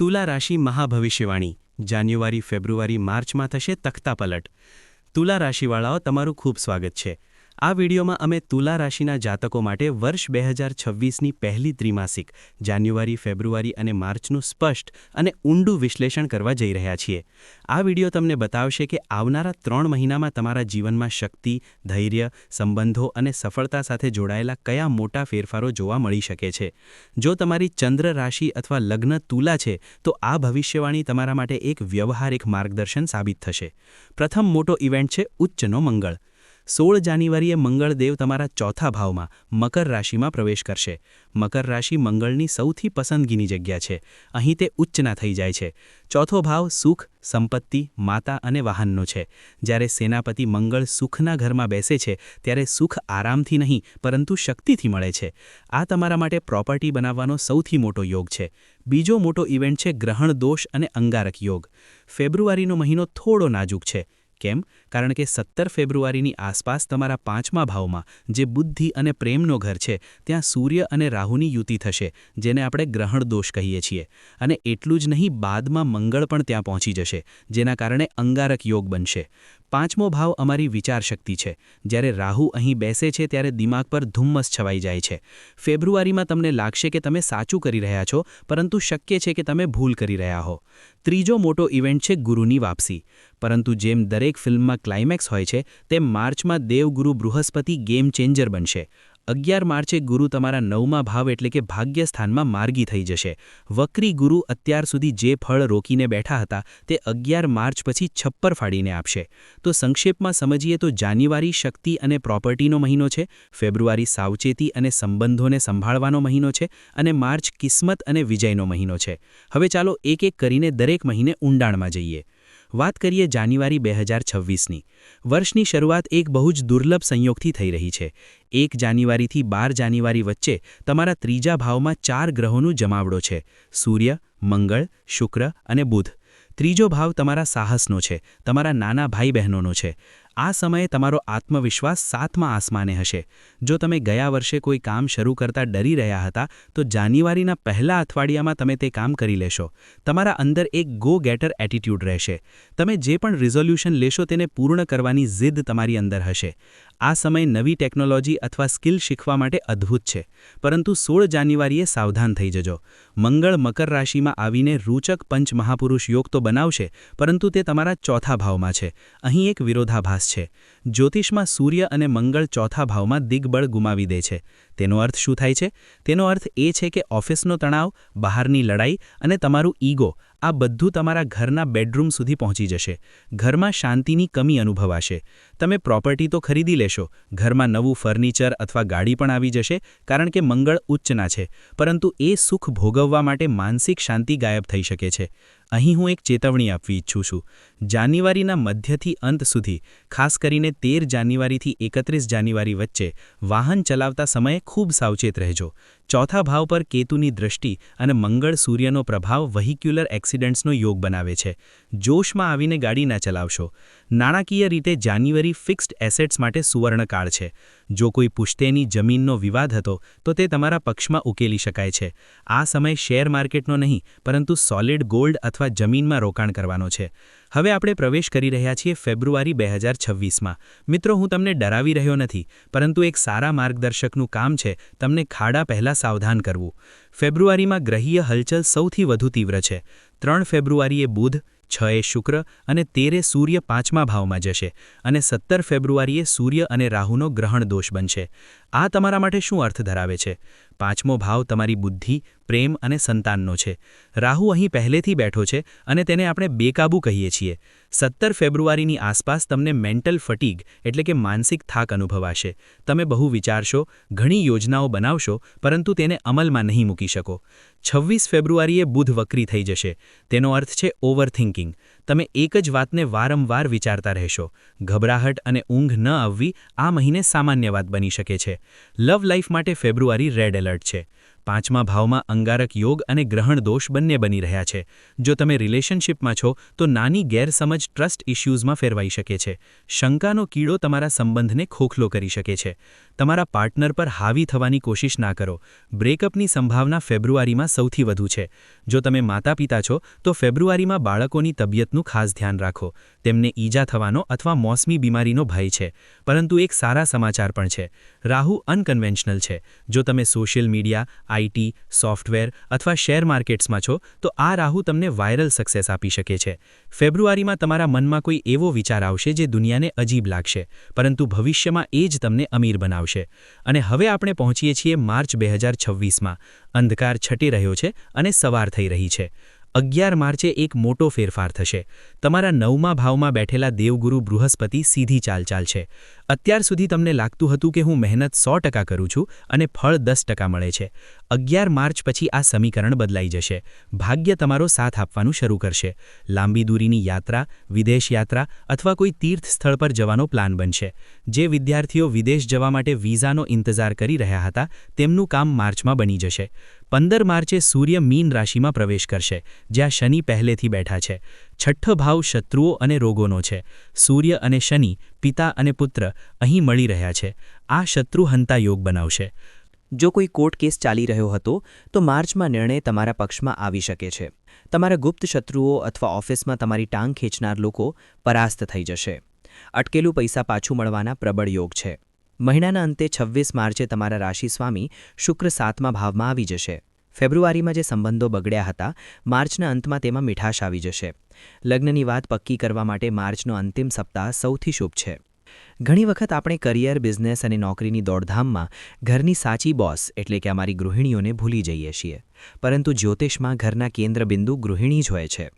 તુલા રાશિ મહાભવિષ્યવાણી જાન્યુઆરી ફેબ્રુઆરી માર્ચમાં થશે તખ્તાપલટ। તુલા રાશિવાળાઓ તમારું ખૂબ સ્વાગત છે। આ વિડીયોમાં અમે તુલા રાશિના જાતકો માટે વર્ષ 2026ની પહેલી ત્રિમાસિક જાન્યુઆરી ફેબ્રુઆરી અને માર્ચનું સ્પષ્ટ અને ઊંડું વિશ્લેષણ કરવા જઈ રહ્યા છીએ। આ વિડીયો તમને બતાવશે કે આવનારા 3 મહિનામાં તમારા જીવનમાં શક્તિ, ધૈર્ય, સંબંધો અને સફળતા સાથે જોડાયેલા કયા મોટા ફેરફારો જોવા મળી શકે છે। જો તમારી ચંદ્ર રાશિ અથવા લગ્ન તુલા છે તો આ ભવિષ્યવાણી તમારા માટે એક વ્યવહારિક માર્ગદર્શન સાબિત થશે। પ્રથમ મોટો ઇવેન્ટ છે ઉચ્ચનો મંગળ। 16 જાન્યુઆરીએ મંગળદેવ તમારા ચોથા ભાવમાં મકર રાશિમાં પ્રવેશ કરશે। મકર રાશિ મંગળની સૌથી પસંદગીની જગ્યા છે। અહીં તે ઉચ્ચના થઈ જાય છે। ચોથો ભાવ સુખ, સંપત્તિ, માતા અને વાહનનો છે। જ્યારે સેનાપતિ મંગળ સુખના ઘરમાં બેસે છે ત્યારે સુખ આરામથી નહીં પરંતુ શક્તિથી મળે છે। આ તમારા માટે પ્રોપર્ટી બનાવવાનો સૌથી મોટો યોગ છે। બીજો મોટો ઇવેન્ટ છે ગ્રહણ દોષ અને અંગારક યોગ। ફેબ્રુઆરીનો મહિનો થોડો નાજુક છે। કેમ? કારણ કે 17 ફેબ્રુઆરીની આસપાસ તમારા 5મા ભાવમાં જે બુદ્ધિ અને પ્રેમનો ઘર છે ત્યાં સૂર્ય અને રાહુની યુતિ થશે, જેને આપણે ગ્રહણ દોષ કહીએ છીએ। અને એટલું જ નહીં, બાદમાં મંગળ પણ ત્યાં પહોંચી જશે, જેના કારણે અંગારક યોગ બનશે। 5મો ભાવ અમારી વિચારશક્તિ છે। જ્યારે રાહુ અહીં બેસે છે ત્યારે દિમાગ પર ધુમ્મસ છવાઈ જાય છે। ફેબ્રુઆરીમાં તમને લાગશે કે તમે સાચું કરી રહ્યા છો, પરંતુ શક્ય છે કે તમે ભૂલ કરી રહ્યા હો। ત્રીજો મોટો ઇવેન્ટ છે ગુરુની વાપસી। પરંતુ જેમ દરેક ફિલ્મમાં ક્લાઇમેક્સ હોય છે તેમ માર્ચમાં દેવગુરુ બૃહસ્પતિ ગેમ ચેન્જર બનશે। 11 માર્ચે ગુરુ તમારા 9મા ભાવ એટલે કે ભાગ્યસ્થાનમાં માર્ગી થઈ જશે। વક્રી ગુરુ અત્યાર સુધી જે ફળ રોકીને બેઠા હતા તે 11 માર્ચ પછી છપ્પર ફાડીને આપશે। તો સંક્ષેપમાં સમજીએ તો જાન્યુઆરી શક્તિ અને પ્રોપર્ટીનો મહિનો છે, ફેબ્રુઆરી સાવચેતી અને સંબંધોને સંભાળવાનો મહિનો છે, અને માર્ચ કિસ્મત અને વિજયનો મહિનો છે। હવે ચાલો એક એક કરીને દરેક મહિને ઊંડાણમાં જઈએ। વાત કરીએ જાન્યુઆરી 2026ની। વર્ષની શરૂઆત એક બહુ જ દુર્લભ સંયોગથી થઈ રહી છે। 1 જાન્યુઆરીથી 12 જાન્યુઆરી વચ્ચે તમારા ત્રીજા ભાવમાં 4 ગ્રહોનું જમાવડો છે: સૂર્ય, મંગળ, શુક્ર અને બુધ। ત્રીજો ભાવ તમારા સાહસનો છે, તમારા નાના ભાઈ બહેનોનો છે। આ સમયે તમારો આત્મવિશ્વાસ 7મા આસમાને હશે। જો તમે ગયા વર્ષે કોઈ કામ શરૂ કરતા ડરી રહ્યા હતા તો જાન્યુઆરીના પહેલા અઠવાડિયામાં તમે તે કામ કરી લેશો। તમારા અંદર એક ગો ગેટર એટીટ્યૂડ રહેશે। તમે જે પણ રિઝોલ્યુશન લેશો તેને પૂર્ણ કરવાની જિદ તમારી અંદર હશે। આ સમય નવી ટેકનોલોજી અથવા સ્કિલ શીખવા માટે અદ્ભુત છે। પરંતુ 16 જાન્યુઆરીએ સાવધાન થઈ જજો। મંગળ મકર રાશિમાં આવીને રૂચક પંચ મહાપુરુષ યોગ તો બનાવશે, પરંતુ તે તમારા ચોથા ભાવમાં છે। અહીં એક વિરોધાભાસ છે। જ્યોતિષમાં સૂર્ય અને મંગળ ચોથા ભાવમાં દિગ્બળ ગુમાવી દે છે। તેનો અર્થ શું થાય છે? તેનો અર્થ એ છે કે ઓફિસનો તણાવ, બહારની લડાઈ અને તમારું ઈગો આ બધું તમારા ઘરના બેડરૂમ સુધી પહોંચી જશે। ઘરમાં શાંતિની કમી અનુભવાશે। તમે પ્રોપર્ટી તો ખરીદી લેશો, ઘરમાં નવું ફર્નિચર અથવા ગાડી પણ આવી જશે, કારણ કે મંગળ ઉચ્ચના છે, પરંતુ એ સુખ ભોગવવા માટે માનસિક શાંતિ ગાયબ થઈ શકે છે। અહીં હું એક ચેતવણી આપવી ઈચ્છું છું। જાન્યુઆરીના મધ્યથી અંત સુધી, ખાસ કરીને 13 જાન્યુઆરીથી 31 જાન્યુઆરી વચ્ચે વાહન ચલાવતા સમયે ખૂબ સાવચેત રહેજો। ચોથા ભાવ પર કેતુની દૃષ્ટિ અને મંગળ સૂર્યનો પ્રભાવ વહિક્યુલર એક્સિડન્ટ્સનો યોગ બનાવે છે। જોશમાં આવીને ગાડી ના ચલાવશો। નાણાકીય રીતે જાન્યુઆરી ફિક્સ્ડ એસેટ્સ માટે સુવર્ણકાળ છે। જો કોઈ પુશ્તેની જમીનનો વિવાદ હતો તો તે તમારા પક્ષમાં ઉકેલી શકાય છે। આ સમય શેર માર્કેટનો નહીં પરંતુ સોલિડ ગોલ્ડ અથવા જમીનમાં રોકાણ કરવાનો છે। હવે આપણે પ્રવેશ કરી રહ્યા છીએ ફેબ્રુઆરી 2026માં। મિત્રો, હું તમને ડરાવી રહ્યો નથી, પરંતુ એક સારા માર્ગદર્શકનું કામ છે તમને ખાડા પહેલાં સાવધાન કરવું। ફેબ્રુઆરીમાં ગ્રહીય હલચલ સૌથી વધુ તીવ્ર છે। 3 ફેબ્રુઆરીએ બુધ, 6 શુક્ર અને 13 સૂર્ય 5મા ભાવમાં જશે, અને 17 ફેબ્રુઆરીએ સૂર્ય અને રાહુનો ગ્રહણ દોષ બનશે। આ તમારા માટે શું અર્થ ધરાવે છે? 5મો ભાવ તમારી બુદ્ધિ, પ્રેમ અને સંતાનનો છે। રાહુ અહીં પહેલેથી બેઠો છે અને તેને આપણે બેકાબૂ કહીએ છીએ। 17 ફેબ્રુઆરીની આસપાસ તમને મેન્ટલ ફટીગ એટલે કે માનસિક થાક અનુભવાશે। તમે બહુ વિચારશો, ઘણી યોજનાઓ બનાવશો, પરંતુ તેને અમલમાં નહીં મૂકી શકો। 26 ફેબ્રુઆરીએ બુધ વક્રી થઈ જશે। તેનો અર્થ છે ઓવરથિંકિંગ। તમે એક જ વાતને વારંવાર વિચારતા રહેશો। ગભરાહટ અને ઊંઘ ન આવવી આ મહિને સામાન્ય વાત બની શકે છે। લવ લાઈફ માટે ફેબ્રુઆરી રેડ એલર્ટ છે। પાંચમા ભાવમાં અંગારક યોગ અને ગ્રહણ દોષ બંને બની રહ્યા છે. જો તમે રિલેશનશિપમાં છો તો નાની ગેરસમજ ટ્રસ્ટ ઇશ્યુઝમાં ફેરવાઈ શકે છે. શંકાનો કીડો તમારા સંબંધને ખોખલો કરી શકે છે. તમારા પાર્ટનર પર હાવી થવાની કોશિશ ના કરો. બ્રેકઅપની સંભાવના ફેબ્રુઆરીમાં સૌથી વધુ છે. જો તમે માતાપિતા છો તો ફેબ્રુઆરીમાં બાળકોની તબિયતનું ખાસ ધ્યાન રાખો. તેમને ઈજા થવાનો અથવા મોસમી બીમારીનો ભય છે. પરંતુ એક સારા સમાચાર પણ છે. રાહુ અનકન્વેન્શનલ છે. જો તમે સોશિયલ મીડિયા, આઈટી, સોફ્ટવેર અથવા શેર માર્કેટ્સમાં છો તો આ રાહુ તમને વાયરલ સક્સેસ આપી શકે છે. ફેબ્રુઆરીમાં તમારા મનમાં કોઈ એવો વિચાર આવશે જે દુનિયાને અજીબ લાગશે, પરંતુ ભવિષ્યમાં એ જ તમને અમીર બનાવશે. અને હવે આપણે પહોંચીએ છીએ માર્ચ 2026માં. અંધકાર છટી રહ્યો છે અને સવાર થઈ રહી છે. 11 માર્ચે એક મોટો ફેરફાર થશે. તમારા 9મા ભાવમાં બેઠેલા દેવગુરુ બૃહસ્પતિ સીધી ચાલ ચાલશે. અત્યાર સુધી તમને લાગતું હતું કે હું મહેનત 100% કરું છું અને ફળ 10% મળે છે. 11 માર્ચ પછી આ સમીકરણ બદલાઈ જશે. ભાગ્ય તમારો સાથ આપવાનું શરૂ કરશે. લાંબી દૂરીની યાત્રા, વિદેશ યાત્રા અથવા કોઈ તીર્થ સ્થળ પર જવાનો પ્લાન બનશે. જે વિદ્યાર્થીઓ વિદેશ જવા માટે વિઝાનો ઇંતજાર કરી રહ્યા હતા તેમનું કામ માર્ચમાં બની જશે. 15 માર્ચે સૂર્ય મીન રાશિમાં પ્રવેશ કરશે, જ્યાં શનિ પહેલેથી બેઠા છે. છઠ્ઠો ભાવ શત્રુઓ અને રોગોનો છે. સૂર્ય અને શનિ, પિતા અને પુત્ર અહીં મળી રહ્યા છે. આ શત્રુહંતા યોગ બનાવશે. જો કોઈ કોર્ટ કેસ ચાલી રહ્યો હતો તો માર્ચમાં નિર્ણય તમારા પક્ષમાં આવી શકે છે. તમારા ગુપ્ત શત્રુઓ અથવા ઓફિસમાં તમારી ટાંગ ખેંચનાર લોકો પરાસ્ત થઈ જશે. અટકેલું પૈસા પાછું મળવાના પ્રબળ યોગ છે. મહિનાના અંતે 26 માર્ચે તમારા રાશિ સ્વામી શુક્ર 7મા ભાવમાં આવી જશે. ફેબ્રુઆરીમાં જે સંબંધો બગડ્યા હતા, માર્ચના અંતમાં તેમાં મીઠાશ આવી જશે. લગ્નની વાત પક્કી કરવા માટે માર્ચનો અંતિમ સપ્તાહ સૌથી શુભ છે. ઘણી વખત આપણે કરિયર, બિઝનેસ અને નોકરીની દોડધામમાં ઘરની સાચી બોસ એટલે કે અમારી ગૃહિણીઓને ભૂલી જઈએ છીએ. પરંતુ જ્યોતિષમાં ઘરના કેન્દ્રબિંદુ ગૃહિણી જ હોય છે.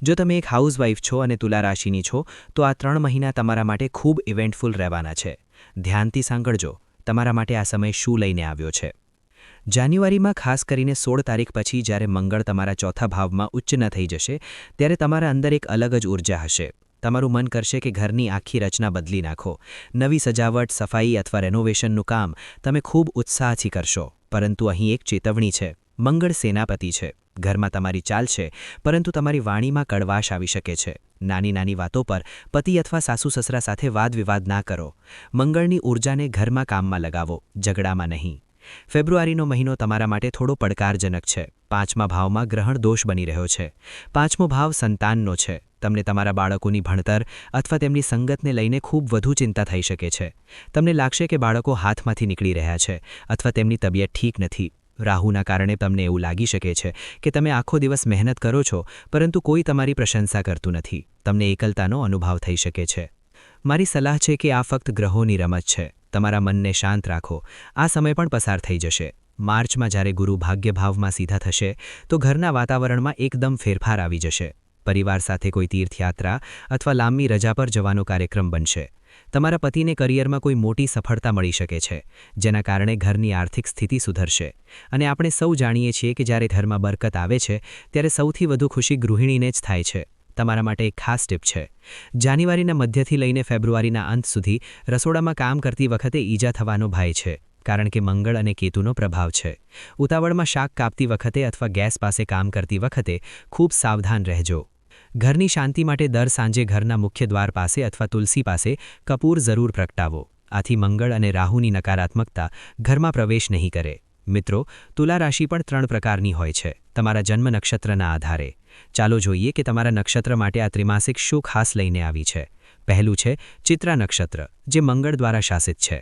જો તમે એક હાઉસવાઇફ છો અને તુલા રાશિની છો તો આ 3 મહિના તમારા માટે ખૂબ ઇવેન્ટફુલ રહેવાના છે. ધ્યાનથી સાંભળજો, તમારા માટે આ સમય શું લઈને આવ્યો છે. જાન્યુઆરીમાં ખાસ કરીને 16 તારીખ પછી જ્યારે મંગળ તમારા ચોથા ભાવમાં ઉચ્ચ ન થઈ જશે ત્યારે તમારા અંદર એક અલગ જ ઉર્જા હશે. તમારું મન કરશે કે ઘરની આખી રચના બદલી નાખો. નવી સજાવટ, સફાઈ અથવા રેનોવેશનનું કામ તમે ખૂબ ઉત્સાહથી કરશો. પરંતુ અહીં એક ચેતવણી છે. મંગળ સેનાપતિ છે. ઘરમાં તમારી ચાલ છે, પરંતુ તમારી વાણીમાં કડવાશ આવી શકે છે. નાની નાની વાતો પર પતિ અથવા સાસુ સસરા સાથે વાદવિવાદ ના કરો. મંગળની ઊર્જાને ઘરમાં કામમાં લગાવો, ઝઘડામાં નહીં. ફેબ્રુઆરીનો મહિનો તમારા માટે થોડો પડકારજનક છે. 5મા ભાવમાં ગ્રહણ દોષ બની રહ્યો છે. 5મો ભાવ સંતાનનો છે. તમને તમારા બાળકોની ભણતર અથવા તેમની સંગતને લઈને ખૂબ વધુ ચિંતા થઈ શકે છે. તમને લાગશે કે બાળકો હાથમાંથી નીકળી રહ્યા છે અથવા તેમની તબિયત ઠીક નથી. રાહુના કારણે તમને એવું લાગી શકે છે કે તમે આખો દિવસ મહેનત કરો છો પરંતુ કોઈ તમારી પ્રશંસા કરતું નથી. તમને એકલતાનો અનુભવ થઈ શકે છે. મારી સલાહ છે કે આ ફક્ત ગ્રહોની રમત છે. તમારા મનને શાંત રાખો. આ સમય પણ પસાર થઈ જશે. માર્ચમાં જ્યારે ગુરુ ભાગ્ય ભાવમાં સીધા થશે તો ઘરના વાતાવરણમાં એકદમ ફેરફાર આવી જશે. પરિવાર સાથે કોઈ તીર્થયાત્રા અથવા લાંબી રજા પર જવાનો કાર્યક્રમ બનશે. તમારા પતિને કરિયરમાં કોઈ મોટી સફળતા મળી શકે છે, જેના કારણે ઘરની આર્થિક સ્થિતિ સુધરશે. અને આપણે સૌ જાણીએ છીએ કે જ્યારે ઘરમાં બરકત આવે છે ત્યારે સૌથી વધુ ખુશી ગૃહિણીને જ થાય છે. તમારા માટે એક ખાસ ટીપ છે. જાન્યુઆરીના મધ્યથી લઈને ફેબ્રુઆરીના અંત સુધી રસોડામાં કામ કરતી વખતે ઈજા થવાનો ભય છે, કારણ કે મંગળ અને કેતુનો પ્રભાવ છે. ઉતાવળમાં શાક કાપતી વખતે અથવા ગેસ પાસે કામ કરતી વખતે ખૂબ સાવધાન રહેજો. ઘરની શાંતિ માટે દર સાંજે ઘરના મુખ્ય દ્વાર પાસે અથવા તુલસી પાસે કપૂર જરૂર પ્રગટાવો. આથી મંગળ અને રાહુની નકારાત્મકતા ઘરમાં પ્રવેશ નહીં કરે. મિત્રો, તુલા રાશિ પણ 3 પ્રકારની હોય છે, તમારા જન્મ નક્ષત્રના આધારે. ચાલો જોઈએ કે તમારા નક્ષત્ર માટે આ ત્રિમાસિક શું ખાસ લઈને આવી છે. પહેલું છે ચિત્રા નક્ષત્ર, જે મંગળ દ્વારા શાસિત છે.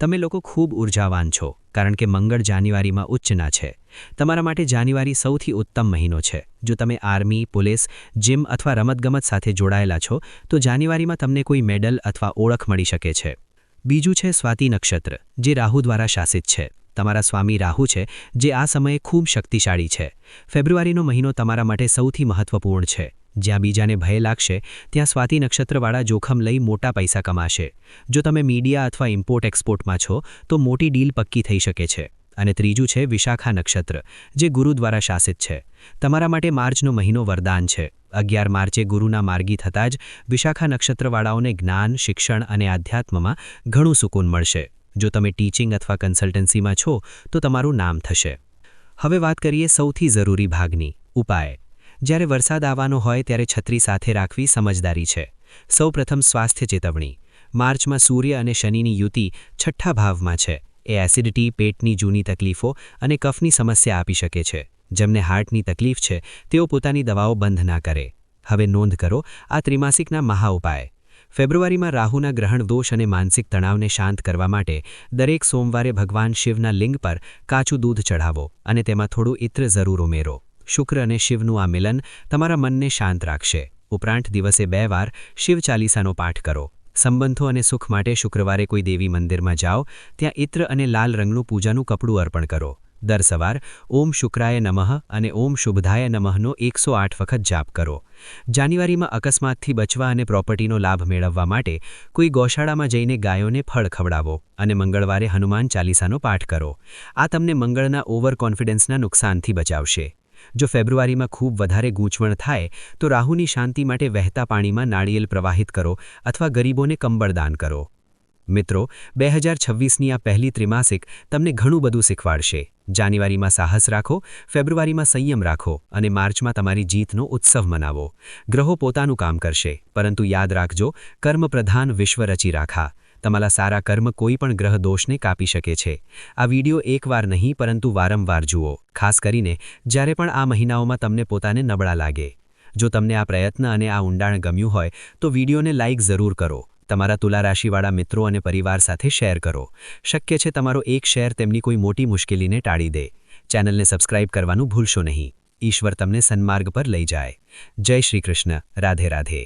તમે લોકો ખૂબ ઉર્જાવાન છો કારણ કે મંગળ જાન્યુઆરીમાં ઉચ્ચના છે. તમારા માટે જાન્યુઆરી સૌથી ઉત્તમ મહિનો છે. જો તમે આર્મી, પોલીસ, જીમ અથવા રમતગમત સાથે જોડાયેલા છો તો જાન્યુઆરીમાં તમને કોઈ મેડલ અથવા ઓળખ મળી શકે છે. બીજું છે સ્વાતિ નક્ષત્ર, જે રાહુ દ્વારા શાસિત છે. તમારા સ્વામી રાહુ છે, જે આ સમયે ખૂબ શક્તિશાળી છે. ફેબ્રુઆરીનો મહિનો તમારા માટે સૌથી મહત્વપૂર્ણ છે. જ્યાં બીજાને ભય લાગશે ત્યાં સ્વાતિ નક્ષત્રવાળા જોખમ લઈ મોટા પૈસા કમાશે. જો તમે મીડિયા અથવા ઇમ્પોર્ટ એક્સપોર્ટમાં છો તો મોટી ડીલ પક્કી થઈ શકે છે. અને ત્રીજું છે વિશાખા નક્ષત્ર, જે ગુરુ દ્વારા શાસિત છે. તમારા માટે માર્ચનો મહિનો વરદાન છે. 11 માર્ચે ગુરુના માર્ગી થતાં જ વિશાખા નક્ષત્રવાળાઓને જ્ઞાન, શિક્ષણ અને આધ્યાત્મમાં ઘણું સુકૂન મળશે. જો તમે ટીચિંગ અથવા કન્સલ્ટન્સીમાં છો તો તમારું નામ થશે. હવે વાત કરીએ સૌથી જરૂરી ભાગની ઉપાય. જ્યારે વરસાદ આવવાનો હોય ત્યારે છત્રી સાથે રાખવી સમજદારી છે. સૌપ્રથમ સ્વાસ્થ્ય ચેતવણી. માર્ચમાં સૂર્ય અને શનિની યુતિ 6ઠ્ઠા ભાવમાં છે. એ એસિડિટી, પેટની જૂની તકલીફો અને કફની સમસ્યા આપી શકે છે. જેમને હાર્ટની તકલીફ છે તેઓ પોતાની દવાઓ બંધ ના કરે. હવે નોંધ કરો આ ત્રિમાસિકના મહા ઉપાય. ફેબ્રુઆરીમાં રાહુના ગ્રહણ દોષ અને માનસિક તણાવને શાંત કરવા માટે દરેક સોમવારે ભગવાન શિવના લિંગ પર કાચું દૂધ ચઢાવો અને તેમાં થોડું ઇત્ર જરૂર ઉમેરો. શુક્ર અને શિવનું આ મિલન તમારા મનને શાંત રાખશે. ઉપરાંત દિવસે 2 વાર શિવ ચાલીસાનો પાઠ કરો. સંબંધો અને સુખ માટે શુક્રવારે કોઈ દેવી મંદિરમાં જાઓ, ત્યાં ઇત્ર અને લાલ રંગનું પૂજાનું કપડું અર્પણ કરો. દર સવાર ઓમ શુક્રાય નમઃ અને ઓમ શુભધાય નમઃનો 108 વખત જાપ કરો. જાન્યુઆરીમાં અકસ્માતથી બચવા અને પ્રોપર્ટીનો લાભ મેળવવા માટે કોઈ ગૌશાળામાં જઈને ગાયોને ફળ ખવડાવો અને મંગળવારે હનુમાન ચાલીસાનો પાઠ કરો. આ તમને મંગળના ઓવર કોન્ફિડન્સના નુકસાનથી બચાવશે. જો ફેબ્રુઆરીમાં ખૂબ વધારે ગૂંચવણ થાય તો રાહુની શાંતિ માટે વહેતા પાણીમાં નાળિયેર પ્રવાહિત કરો અથવા ગરીબોને કંબળ દાન કરો. મિત્રો, 2026ની આ પહેલી ત્રિમાસિક તમને ઘણું બધું શીખવાડશે. જાન્યુઆરીમાં સાહસ રાખો, ફેબ્રુઆરીમાં સંયમ રાખો અને માર્ચમાં તમારી જીતનો ઉત્સવ મનાવો. ગ્રહો પોતાનું કામ કરશે, પરંતુ યાદ રાખજો, કર્મપ્રધાન વિશ્વ રચી રાખા. તમારા સારા કર્મ કોઈ પણ ગ્રહ દોષને કાપી શકે છે. આ વિડિયો એકવાર નહીં પરંતુ વારંવાર જુઓ, ખાસ કરીને જ્યારે પણ આ મહિનાઓમાં તમને પોતાને નબળા લાગે. જો તમને આ પ્રયત્ન અને આ ઊંડાણ ગમ્યું હોય તો વિડિયોને લાઇક જરૂર કરો. તમારા તુલા રાશિવાળા મિત્રો અને પરિવાર સાથે શેર કરો. શક્ય છે તમારો એક શેર તેમની કોઈ મોટી મુશ્કેલીને ટાળી દે. ચેનલને સબસ્ક્રાઇબ કરવાનું ભૂલશો નહીં. ઈશ્વર તમને સન્માર્ગ પર લઈ જાય. જય શ્રી કૃષ્ણ. રાધે રાધે.